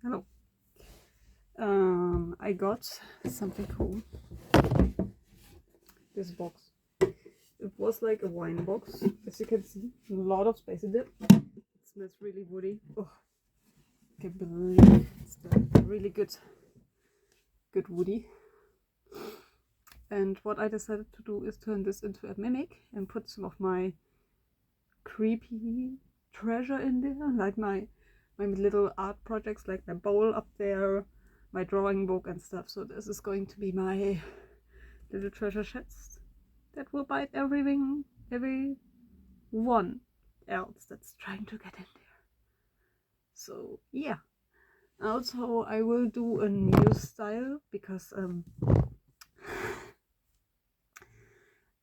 Hello. I got something cool. This box. It was like a wine box, as you can see. A lot of space in it. It smells really woody. Oh, I can't believe it's really good woody. And what I decided to do is turn this into a mimic and put some of my creepy treasure in there, like my little art projects, like my bowl up there, my drawing book and stuff. So this is going to be my little treasure chest that will bite everyone else that's trying to get in there. So yeah. Also, I will do a new style because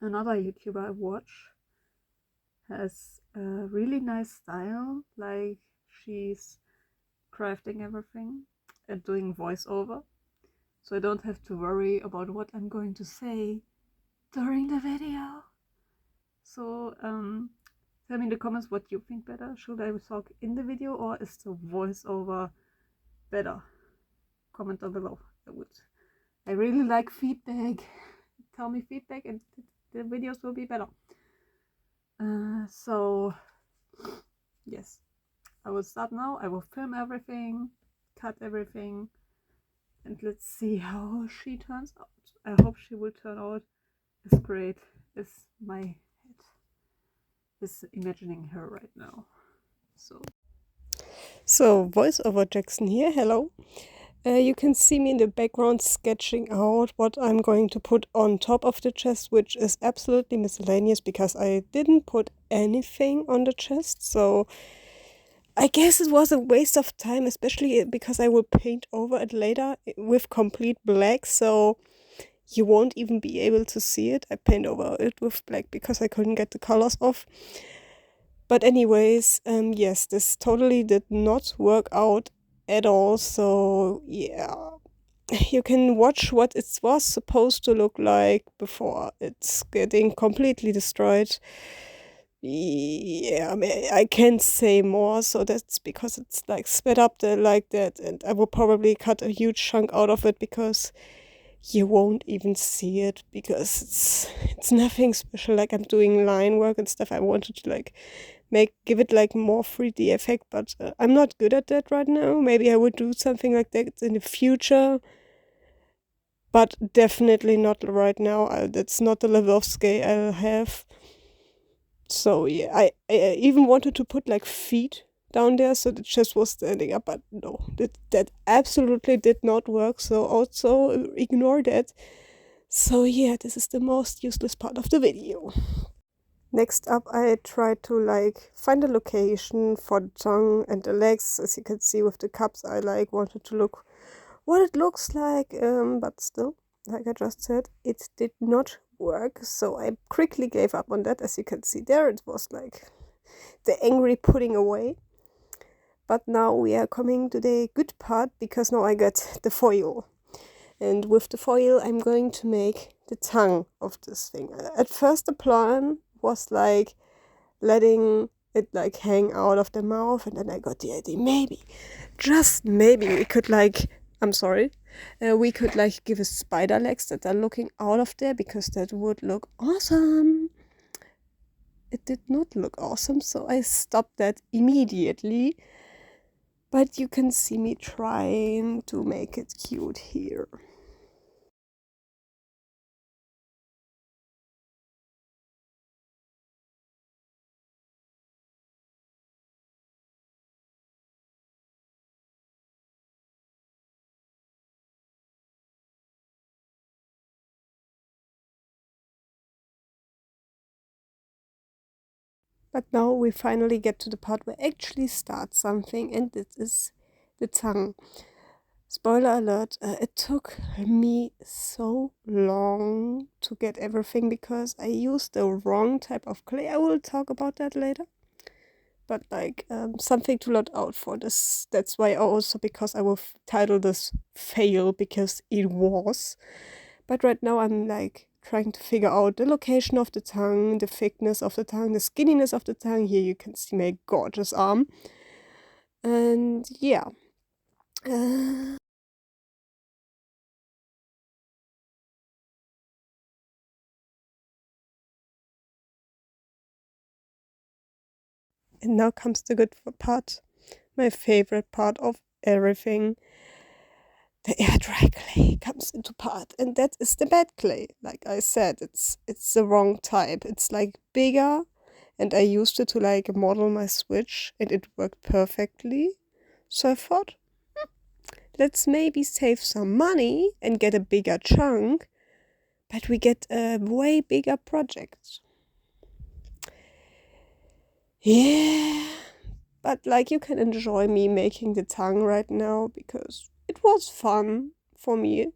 another YouTuber I watch has a really nice style. Like, she's crafting everything and doing voiceover, so I don't have to worry about what I'm going to say during the video. So tell me in the comments what you think better. Should I talk in the video or is the voiceover better? Comment down below. I really like feedback. Tell me feedback and the videos will be better. So yes, I will start now. I will film everything, cut everything, and let's see how she turns out. I hope she will turn out as great as my head is imagining her right now. So voiceover Jackson here, hello. You can see me in the background sketching out what I'm going to put on top of the chest, which is absolutely miscellaneous because I didn't put anything on the chest. So I guess it was a waste of time, especially because I will paint over it later with complete black. So you won't even be able to see it. I paint over it with black because I couldn't get the colors off. But anyways, yes, this totally did not work out at all. So yeah, you can watch what it was supposed to look like before it's getting completely destroyed. Yeah, I mean, I can't say more, so that's because it's like sped up there like that, and I will probably cut a huge chunk out of it because you won't even see it because it's nothing special. Like, I'm doing line work and stuff. I wanted to like give it like more 3D effect, but I'm not good at that right now. Maybe I would do something like that in the future, but definitely not right now. That's not the level of scale I have. So yeah, I even wanted to put like feet down there so the chest was standing up, but no, that absolutely did not work. So also ignore that. So yeah, this is the most useless part of the video. Next up, I tried to like find a location for the tongue and the legs. As you can see with the cups, I like wanted to look what it looks like, but still, like I just said, it did not work. So I quickly gave up on that. As you can see there, it was like the angry putting away. But now we are coming to the good part because now I got the foil. And with the foil, I'm going to make the tongue of this thing. At first, the plan was like letting it like hang out of the mouth, and then I got the idea, maybe, just maybe, we could like, we could like give a spider legs that are looking out of there because that would look awesome. It did not look awesome, so I stopped that immediately. But you can see me trying to make it cute here. But now we finally get to the part where I actually start something, and this is the tongue. Spoiler alert, it took me so long to get everything because I used the wrong type of clay. I will talk about that later. But like something to look out for this. That's why also, because I will title this fail, because it was. But right now I'm like trying to figure out the location of the tongue, the thickness of the tongue, the skinniness of the tongue. Here you can see my gorgeous arm. And yeah, Uh, and now comes the good part, my favorite part of everything. The air dry clay comes into part, and that is the bad clay. Like I said, it's the wrong type. It's like bigger, and I used it to like model my switch, and it worked perfectly. So I thought, let's maybe save some money and get a bigger chunk, but we get a way bigger project. Yeah, but like you can enjoy me making the tongue right now because it was fun for me.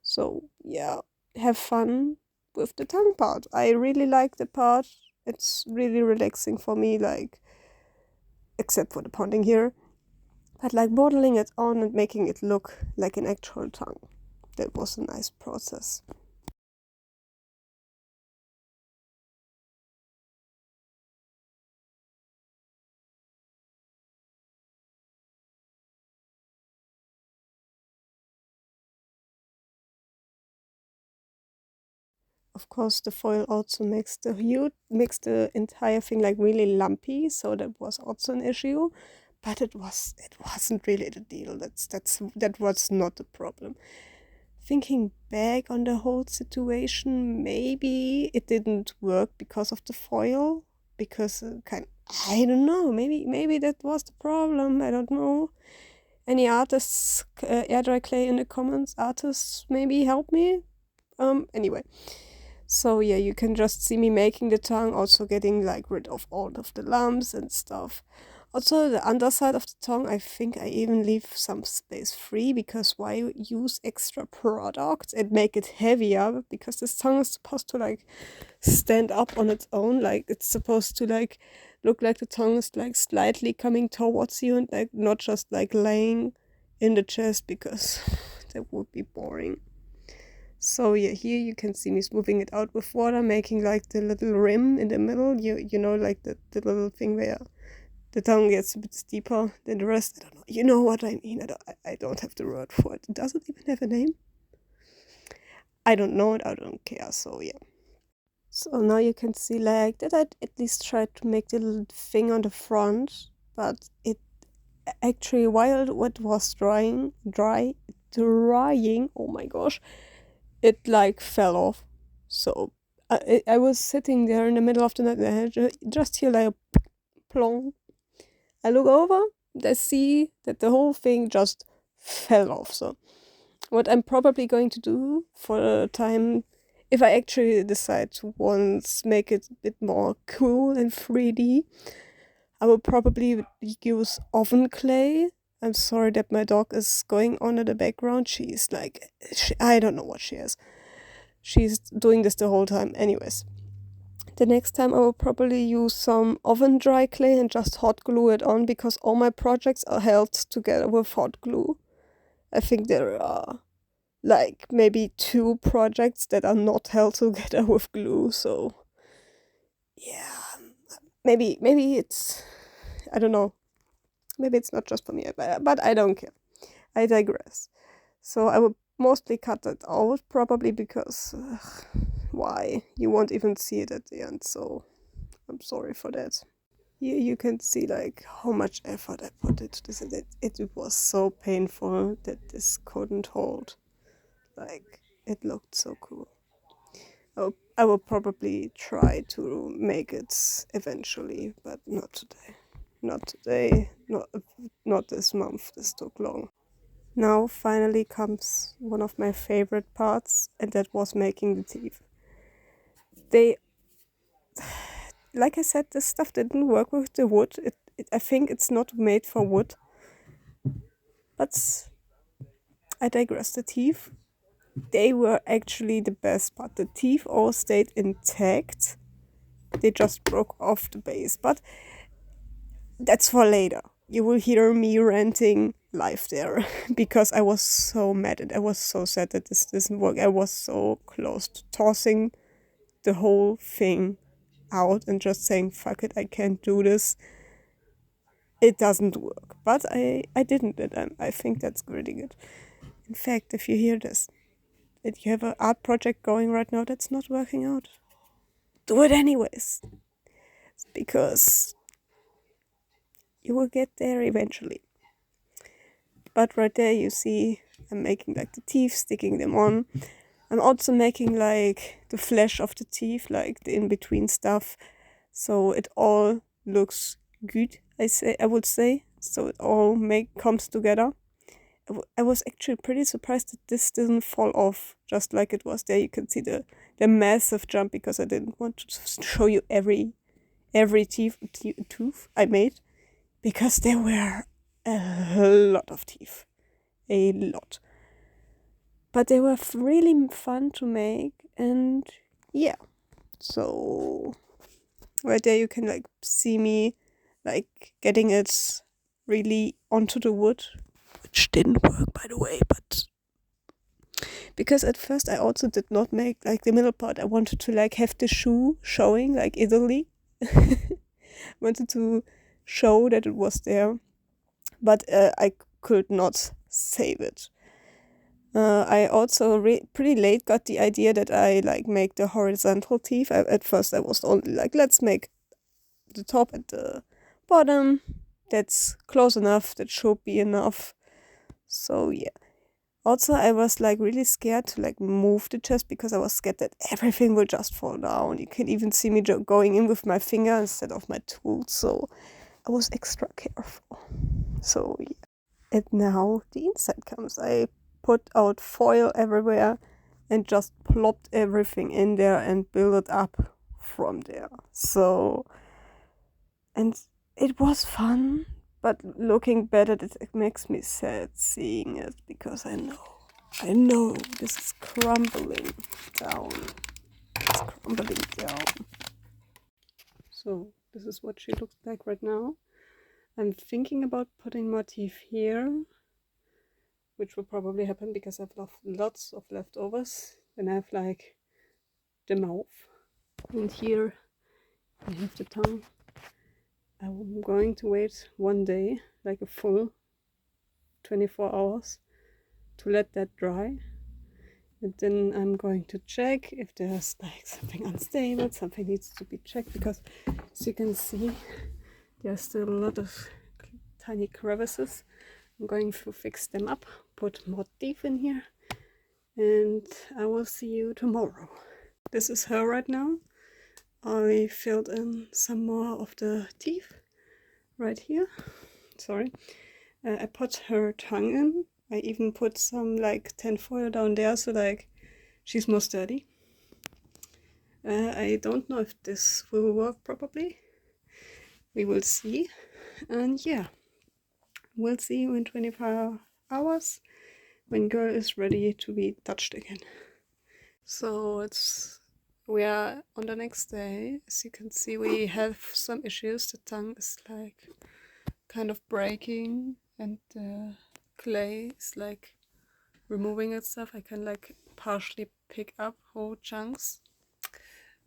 So yeah, have fun with the tongue part. I really like the part. It's really relaxing for me, like except for the pounding here. But like modeling it on and making it look like an actual tongue. That was a nice process. Of course, the foil also makes the entire thing like really lumpy, so that was also an issue. But it wasn't really the deal. That was not the problem. Thinking back on the whole situation, maybe it didn't work because of the foil. Because I don't know. Maybe that was the problem. I don't know. Any artists, air dry clay in the comments. Artists, maybe help me. Anyway. So yeah, you can just see me making the tongue, also getting like rid of all of the lumps and stuff. Also, the underside of the tongue, I think I even leave some space free because why use extra product and make it heavier? Because this tongue is supposed to like stand up on its own, like it's supposed to like look like the tongue is like slightly coming towards you and like not just like laying in the chest because that would be boring. So yeah, here you can see me smoothing it out with water, making like the little rim in the middle. You know, like the little thing where the tongue gets a bit steeper than the rest. I don't know. You know what I mean? I don't have the word for it. Does it even have a name? I don't know it. I don't care. So yeah. So now you can see like that I at least tried to make the little thing on the front, but it actually while it was drying. Oh my gosh, it like fell off. So I was sitting there in the middle of the night and I just hear like a plong. I look over, I see that the whole thing just fell off. So what I'm probably going to do for the time, if I actually decide to once make it a bit more cool and 3D, I will probably use oven clay. I'm sorry that my dog is going on in the background. She's like, I don't know what she is. She's doing this the whole time. Anyways, the next time I will probably use some oven dry clay and just hot glue it on because all my projects are held together with hot glue. I think there are like maybe 2 projects that are not held together with glue, so yeah. Maybe it's, I don't know. Maybe it's not just for me, but I don't care. I digress. So I will mostly cut it out probably because why? You won't even see it at the end, so I'm sorry for that. Here you can see like how much effort I put into this and it was so painful that this couldn't hold. Like it looked so cool. I will probably try to make it eventually, but not today. Not today. Not this month. This took long. Now finally comes one of my favorite parts, and that was making the teeth. They, like I said, this stuff didn't work with the wood. I think it's not made for wood, but I digress. The teeth, they were actually the best part. The teeth all stayed intact. They just broke off the base, but that's for later. You will hear me ranting live there because I was so mad and I was so sad that this doesn't work. I was so close to tossing the whole thing out and just saying, fuck it, I can't do this. it doesn't work. But I didn't, and I think that's really good. In fact, if you hear this, if you have an art project going right now that's not working out, do it anyways, because you will get there eventually. But right there you see I'm making like the teeth, sticking them on. I'm also making like the flesh of the teeth, like the in-between stuff, so it all looks good, I would say. So it all comes together. I was actually pretty surprised that this didn't fall off just like it was there. You can see the massive jump, because I didn't want to show you every tooth I made, because there were a lot of teeth, a lot. But they were really fun to make, and yeah. So right there you can like see me like getting it really onto the wood, which didn't work, by the way, but because at first I also did not make like the middle part. I wanted to like have the shoe showing like Italy. Wanted to show that it was there, but I could not save it. I also pretty late got the idea that I like make the horizontal teeth. At first I was only like, let's make the top and the bottom. That's close enough. That should be enough. So yeah. Also, I was like really scared to like move the chest, because I was scared that everything will just fall down. You can even see me going in with my finger instead of my tool. So I was extra careful. So yeah. And now the inside comes. I put out foil everywhere and just plopped everything in there and built it up from there. So, and it was fun, but looking back at it, it makes me sad seeing it, because I know this is crumbling down. It's crumbling down. So this is what she looks like right now. I'm thinking about putting more teeth here, which will probably happen because I've lots of leftovers. Then I have like the mouth, and here I have the tongue. I'm going to wait one day, like a full 24 hours, to let that dry. And then I'm going to check if there's like something unstable, something needs to be checked, because as you can see, there's still a lot of tiny crevices. I'm going to fix them up, put more teeth in here, and I will see you tomorrow. This is her right now. I filled in some more of the teeth right here. Sorry. I put her tongue in. I even put some like tinfoil down there, so like she's more sturdy. I don't know if this will work properly. We will see. And yeah, we'll see you in 24 hours when girl is ready to be touched again. So we are on the next day. As you can see, we have some issues. The tongue is like kind of breaking, and the clay is like removing itself. I can like partially pick up whole chunks.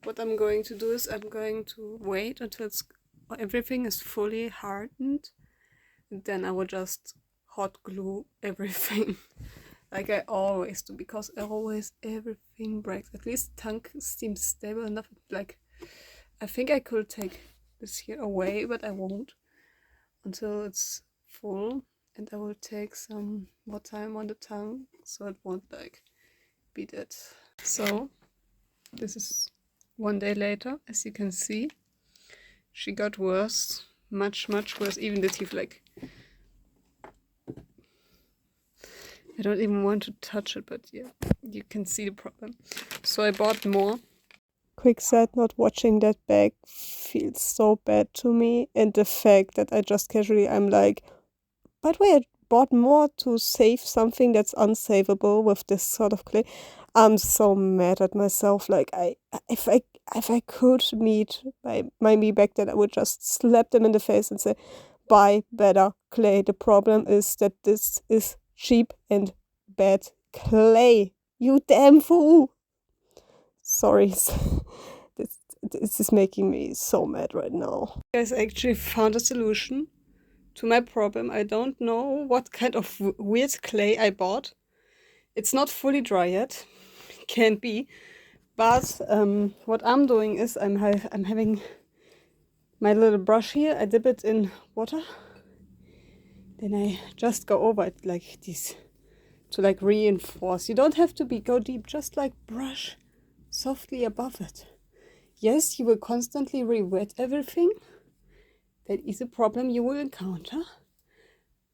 What I'm going to do is I'm going to wait until everything is fully hardened, and then I will just hot glue everything. Like I always do, because everything breaks. At least the tongue seems stable enough. Like, I think I could take this here away, but I won't until it's full, and I will take some more time on the tongue so it won't like be dead. So this is one day later. As you can see, she got worse, much worse. Even the teeth, like, I don't even want to touch it, but yeah, you can see the problem. So I bought more. Quick side note, watching that bag feels so bad to me, and the fact that I just casually, I'm like, by the way, I bought more to save something that's unsavable with this sort of clay. I'm so mad at myself. Like, if I could meet my me back then, I would just slap them in the face and say, buy better clay. The problem is that this is cheap and bad clay. You damn fool. Sorry. This is making me so mad right now. I actually found a solution. to my problem. I don't know what kind of weird clay I bought. It's not fully dry yet. Can't be. But what I'm doing is I'm having my little brush here. I dip it in water. Then I just go over it like this to like reinforce. You don't have to go deep, just like brush softly above it. Yes, you will constantly re-wet everything. That is a problem you will encounter.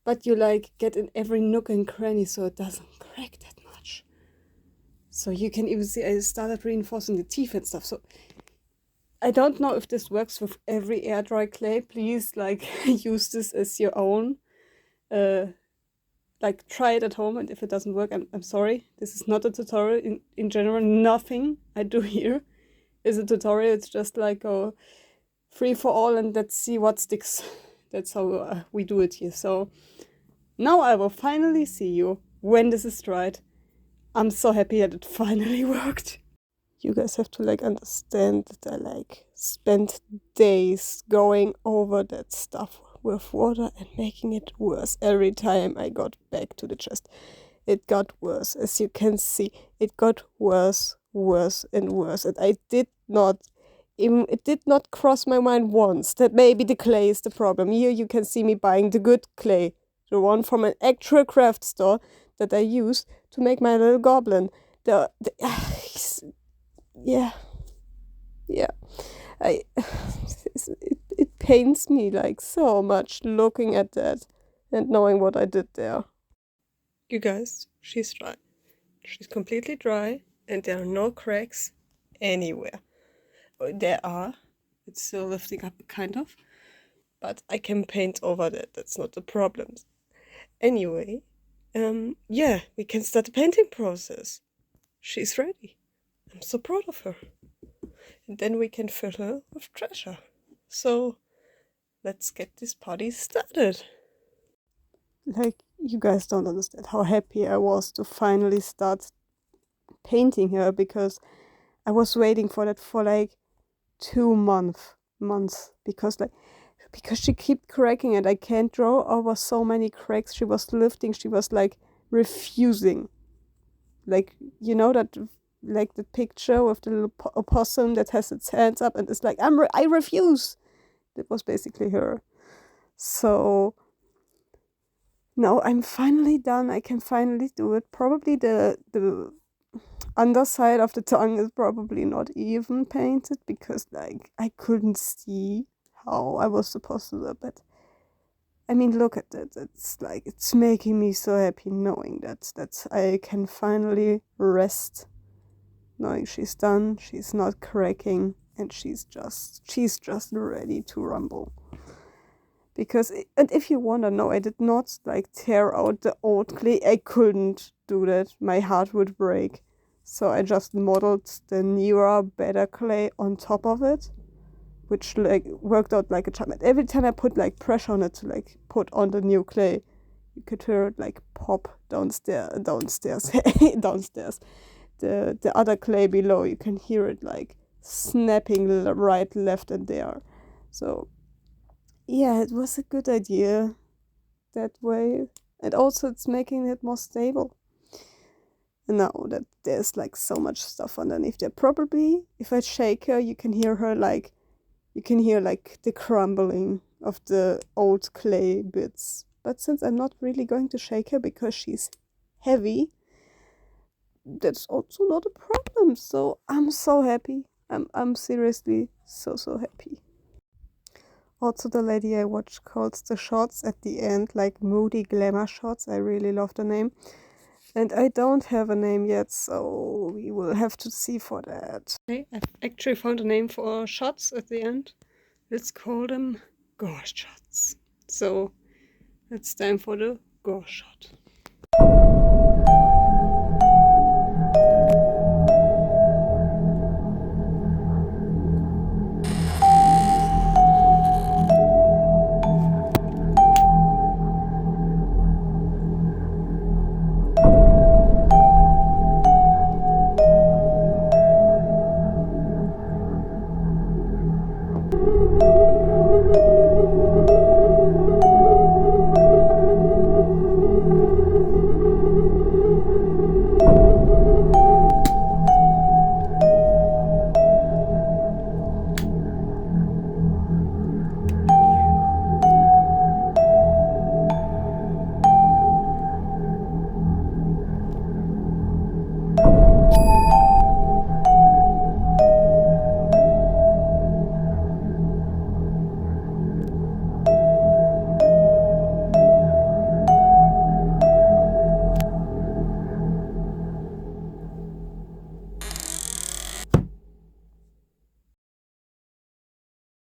But you like get in every nook and cranny so it doesn't crack that much. So you can even see I started reinforcing the teeth and stuff. So I don't know if this works with every air dry clay. Please like use this as your own. Like try it at home, and if it doesn't work, I'm sorry. This is not a tutorial. In general, nothing I do here is a tutorial. It's just like a free for all, and let's see what sticks. That's how we do it here. So now I will finally see you when this is dried. I'm so happy that it finally worked. You guys have to like understand that I like spent days going over that stuff with water and making it worse every time I got back to the chest. It got worse, as you can see. It got worse, worse and worse, and it did not cross my mind once that maybe the clay is the problem. Here you can see me buying the good clay, the one from an actual craft store that I use to make my little goblin. Yeah. It pains me like so much looking at that and knowing what I did there. You guys, she's dry. She's completely dry and there are no cracks anywhere. There are. It's still lifting up kind of. But I can paint over that. That's not the problem. Anyway, yeah, we can start the painting process. She's ready. I'm so proud of her. And then we can fill her with treasure. So let's get this party started. Like, you guys don't understand how happy I was to finally start painting her, because I was waiting for that for like 2 months because she kept cracking and I can't draw over so many cracks. She was lifting, she was like refusing. Like, you know that, like the picture with the little opossum that has its hands up and it's like, I refuse. That was basically her. So now I'm finally done. I can finally do it. Probably the underside of the tongue is probably not even painted because like I couldn't see how I was supposed to do it. But I mean, look at it. It's like, it's making me so happy knowing that I can finally rest, knowing she's done, she's not cracking, and she's just ready to rumble. Because, and if you want to know, I did not like tear out the old clay. I couldn't do that. My heart would break. So I just modeled the newer, better clay on top of it, which like worked out like a charm. And every time I put like pressure on it to like put on the new clay, you could hear it like pop downstairs. The other clay below, you can hear it like snapping right, left, and there. So yeah, it was a good idea that way. And also it's making it more stable. And now that there's like so much stuff underneath there, probably if I shake her, you can hear the crumbling of the old clay bits. But since I'm not really going to shake her because she's heavy, that's also not a problem. So I'm so happy. I'm seriously so happy. Also, the lady I watched calls the shots at the end like moody glamour shots. I really love the name. And I don't have a name yet, so we will have to see for that. Okay, I've actually found a name for shots at the end. Let's call them gore shots. So it's time for the gore shot.